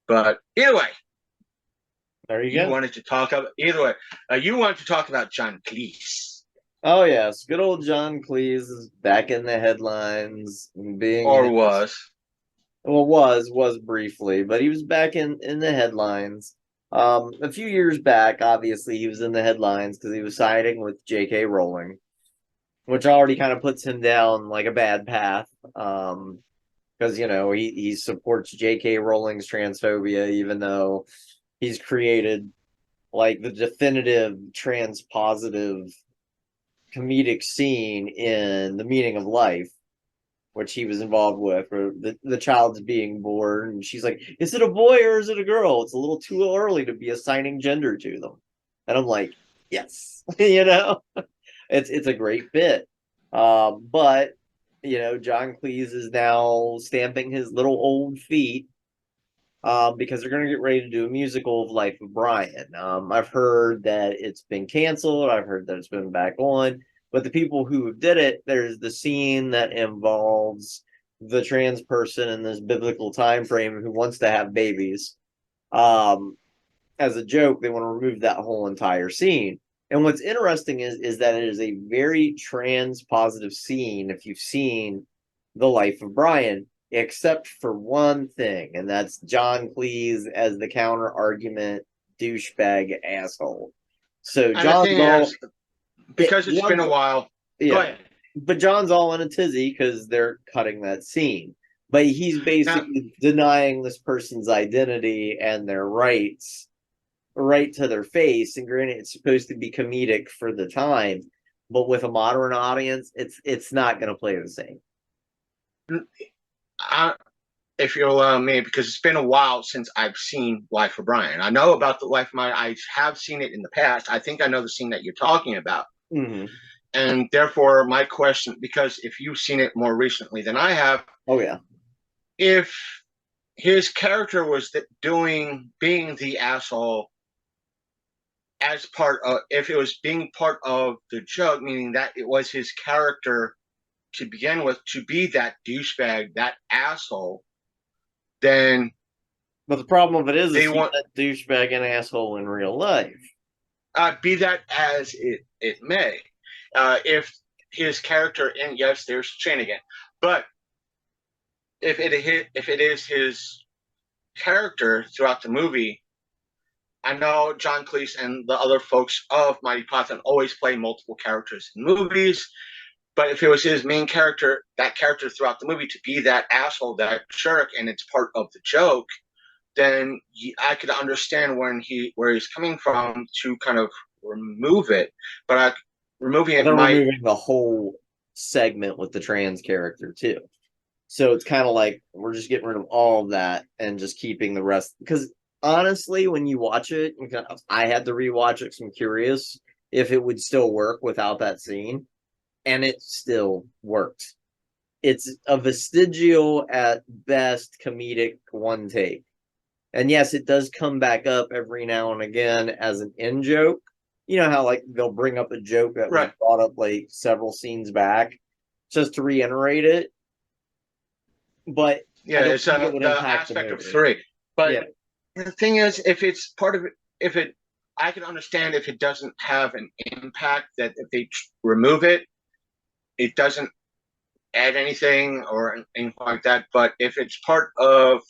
But either way, There you you go. wanted to talk about either way. You wanted to talk about John Cleese, Oh yes, good old John Cleese is back in the headlines, being or was. well was briefly, but he was back in the headlines. A few years back, obviously he was in the headlines because he was siding with J.K. Rowling, which already kind of puts him down like a bad path. Because he supports J.K. Rowling's transphobia, even though he's created like the definitive trans positive comedic scene in The Meaning of Life, which he was involved with, where the child's being born, and she's like, "Is it a boy or is it a girl? It's a little too early to be assigning gender to them." And I'm like, "Yes," it's a great bit. But John Cleese is now stamping his little old feet because they're going to get ready to do a musical of Life of Brian. I've heard that it's been canceled. I've heard that it's been back on. But the people who did it, there's the scene that involves the trans person in this biblical time frame who wants to have babies. Um, as a joke, they want to remove that whole entire scene. And what's interesting is that it is a very trans positive scene if you've seen The Life of Brian, except for one thing, and that's John Cleese as the counter argument douchebag asshole. So And the John's thing is, all because it's been John's a while. Go yeah, ahead. but John's all in a tizzy because they're cutting that scene. But he's Now, basically denying this person's identity and their rights right to their face. And granted, it's supposed to be comedic for the time, but with a modern audience, it's not going to play the same. I, if you'll allow me, because it's been a while since I've seen Life of Brian. I know about the Life of Brian. I have seen it in the past. I think I know the scene that you're talking about. Mm-hmm. And therefore, my question, because if you've seen it more recently than I have, Oh yeah, if his character was being the asshole as part of, if it was being part of the joke, meaning that it was his character to begin with to be that douchebag, that asshole, then but the problem of it is they he's want that douchebag and asshole in real life. be that as it may. If his character, and yes, there's Shane again, but if it is his character throughout the movie, I know John Cleese and the other folks of Mighty Python always play multiple characters in movies. But if it was his main character, that character throughout the movie to be that asshole, that jerk, and it's part of the joke, then I could understand where he's coming from to kind of remove it. But removing But it they're might. removing the whole segment with the trans character too. So it's kind of like we're just getting rid of all of that and just keeping the rest. Because honestly, when you watch it, I had to rewatch it because I'm curious if it would still work without that scene, and it still worked. It's a vestigial at best comedic one take. And yes, it does come back up every now and again as an in joke. You know how like they'll bring up a joke that was Right. brought up like several scenes back just to reiterate it, but I Yeah, don't it's think it would the impact the aspect of movie. three. But Yeah, the thing is, if it's part of it, if it, I can understand if it doesn't have an impact, that if they remove it, it doesn't add anything or anything like that. But if it's part of,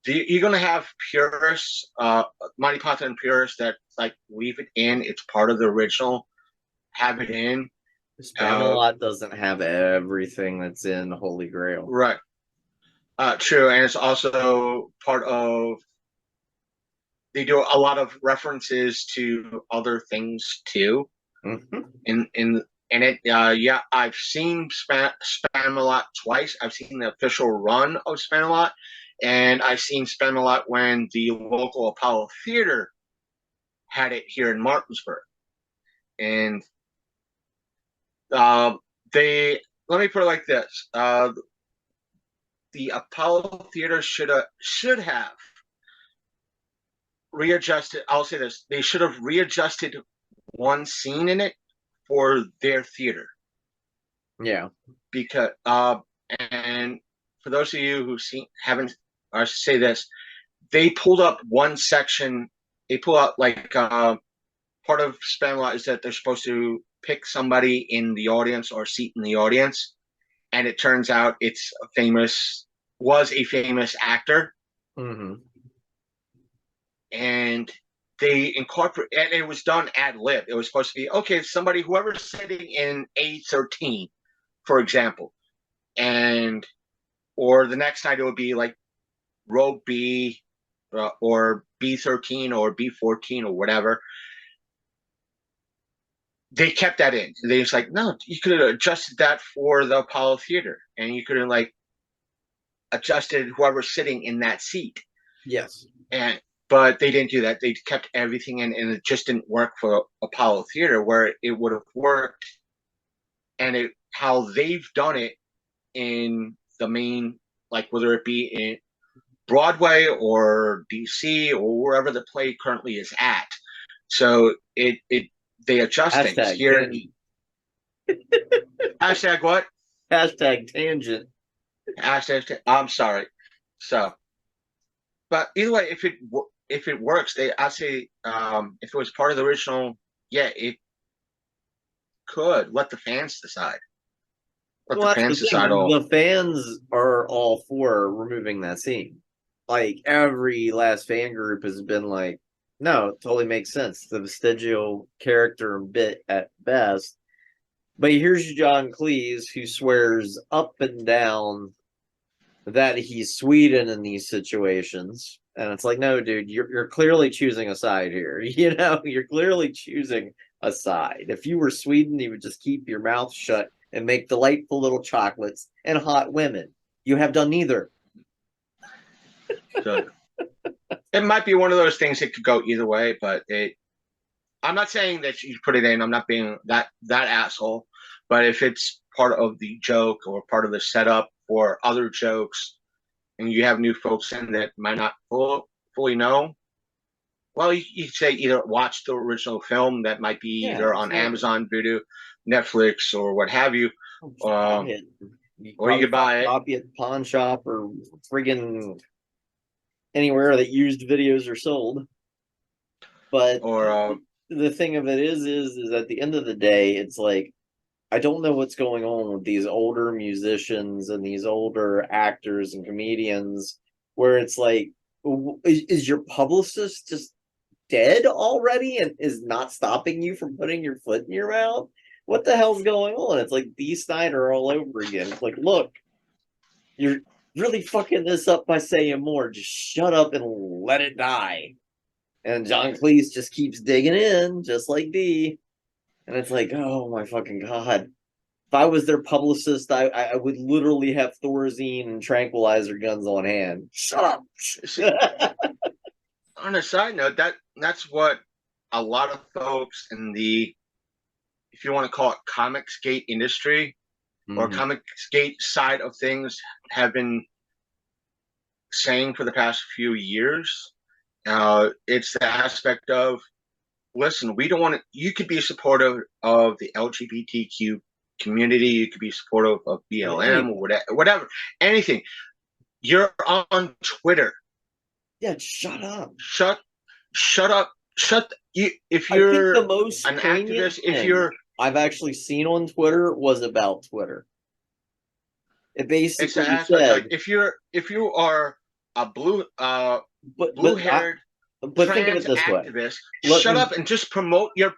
you're going to have purists, Monty Python purists that like leave it in. It's part of the original. Have it in. Uh, Spamalot doesn't have everything that's in Holy Grail. right. True, and it's also part of. They do a lot of references to other things too. Mm-hmm. In it, yeah, I've seen Spamalot twice. I've seen the official run of Spamalot, and I've seen Spamalot when the local Apollo Theater had it here in Martinsburg. And uh, they let me put it like this: the Apollo Theater should have readjusted. I'll say this: they should have readjusted one scene in it for their theater Yeah. because and for those of you who haven't I should say this, they pulled up one section. They pull out like part of Spam is that they're supposed to pick somebody in the audience or seat in the audience, and it turns out was a famous actor, Mm-hmm. and they incorporate, and it was done ad lib. It was supposed to be okay. Somebody, whoever's sitting in A13, for example, and or the next night it would be like row B or B13 or B14 or whatever. They kept that in. They was like, no, you could have adjusted that for the Apollo Theater, and you could have like adjusted whoever's sitting in that seat. Yes. And but they didn't do that. They kept everything in, and it just didn't work for Apollo Theater, where it would have worked. And how they've done it in the main, like whether it be in Broadway or DC or wherever the play currently is at. So they adjust things Hashtag here. tangent. Hashtag what? Hashtag tangent. Hashtag. I'm sorry. So, but either way, if it works, I say if it was part of the original, yeah, it could let the fans decide. Let Well, the that's the fans decide thing. all. The fans are all for removing that scene. Like every last fan group has been like, no, it totally makes sense. The vestigial character bit at best. But here's John Cleese who swears up and down that he's Sweden in these situations. And it's like, no, dude, you're clearly choosing a side here. You know, you're clearly choosing a side. If you were Sweden, you would just keep your mouth shut and make delightful little chocolates and hot women. You have done neither. So it might be one of those things that could go either way, but I'm not saying that you put it in. I'm not being that asshole. But if it's part of the joke or part of the setup for other jokes, and you have new folks in that might not fully know, well, you could say either watch the original film that might be Yeah, either on exactly. Amazon Video, Netflix, or what have you, Just buy it. You or you probably could find buy a it, copy at the pawn shop or friggin' anywhere that used videos are sold. But or the thing of it is at the end of the day, it's like I don't know what's going on with these older musicians and these older actors and comedians, where it's like, is your publicist just dead already and is not stopping you from putting your foot in your mouth? What the hell's going on? It's like D. Snyder all over again. It's like, look, you're really fucking this up by saying more. Just shut up and let it die. And John Cleese just keeps digging in, just like D. And it's like, oh my fucking god. If I was their publicist, I would literally have Thorazine and tranquilizer guns on hand. Shut up. on a side note, that's what a lot of folks in the, if you want to call it comics gate industry or Mhm. comics gate side of things, have been saying for the past few years. It's the aspect of, listen, we don't want to, you could be supportive of the LGBTQ community, you could be supportive of BLM or whatever, anything. You're on Twitter. Yeah, shut up. Shut up. If I think the you're most an poignant activist, if thing you're, I've actually seen on Twitter was about Twitter. It it's the basically aspect like said, if you are a but blue but I, haired but think of it trans this way. activist, Look, shut up and just promote yeah,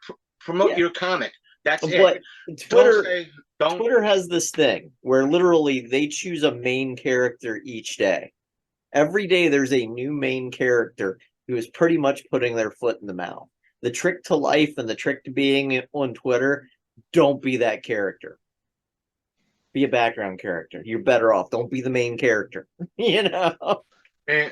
your comic. That's it. but Don't Twitter say don't. Twitter has this thing where literally they choose a main character each day. Every day there's a new main character who is pretty much putting their foot in the mouth. The trick to life and the trick to being on Twitter, don't be that character. Be a background character. You're better off. Don't be the main character. You know? And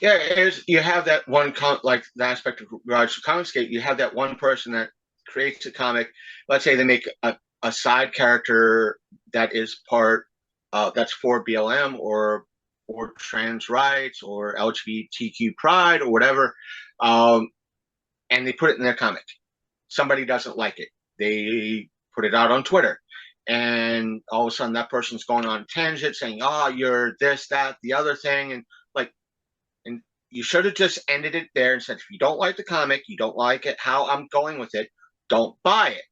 yeah, you have that one like the aspect of regards to Comicsgate. You have that one person that creates a comic. Let's say they make a side character that is part that's for BLM or trans rights or LGBTQ pride or whatever, um, and they put it in their comic. Somebody doesn't like it. They put it out on Twitter. And all of a sudden, that person's going on a tangent saying, "Oh, you're this, that, the other thing," and like, and you should have just ended it there and said, if you don't like the comic, you don't like it, how I'm going with it, don't buy it.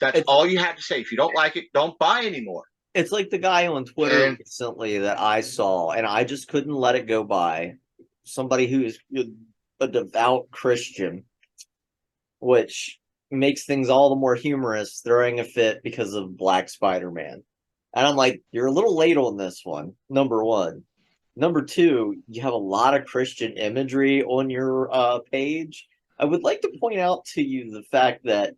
That's It's all you had to say. If you don't like it, don't buy anymore. it's like the guy on Twitter And recently that I saw, and I just couldn't let it go by. Somebody who is a devout Christian, which makes things all the more humorous, throwing a fit because of Black Spider-Man. And I'm like, you're a little late on this one, number one. Number two, you have a lot of Christian imagery on your page. I would like to point out to you the fact that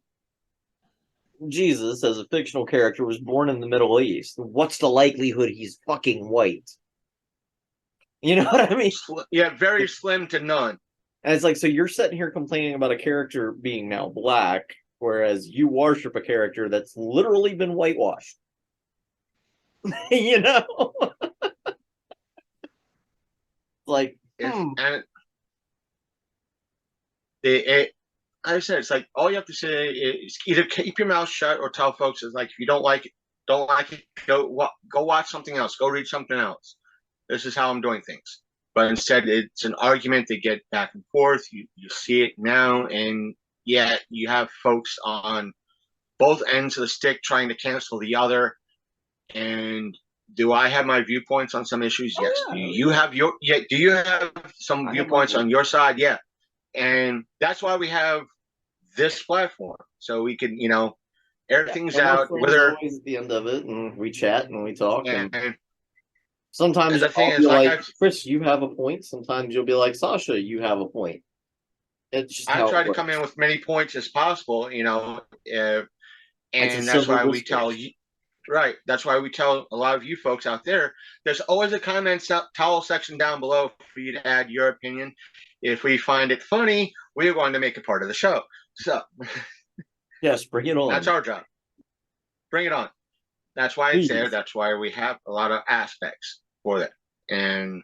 Jesus, as a fictional character, was born in the Middle East. What's the likelihood he's fucking white? You know what I mean? yeah, very slim to none. And it's like, so you're sitting here complaining about a character being now black, whereas you worship a character that's literally been whitewashed. You know? Like, And it, like I said, it's like all you have to say is either keep your mouth shut or tell folks is like, if you don't like it, don't like it, go watch something else, go read something else. This is how I'm doing things. But instead, it's an argument. They get back and forth. You see it now, and yet you have folks on both ends of the stick trying to cancel the other. And do I have my viewpoints on some issues? Yes. yeah, Do you have your? Yeah. Do you have some I have viewpoints on your side? Yeah. And that's why we have this platform, so we can air things and my out. friends Whether always at the end of it, and we chat and we talk, and and sometimes the thing I'll be is, like like, Chris, you have a point. Sometimes you'll be like, Sasha, you have a point. It's just I how it try to come in works. with many points as possible, It's a and that's civil why we tell discourse. you, right? That's why we tell a lot of you folks out there. There's always a comment towel section down below for you to add your opinion. If we find it funny, we're going to make it part of the show. So Yes, bring it that's on. our job. Bring it on. That's why it's there. Please. That's why we have a lot of aspects for that. And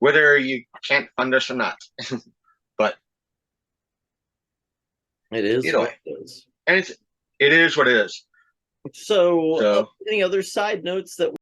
whether you can't fund us or not, but It is either what way, it is. and it is what it is. So, So any other side notes that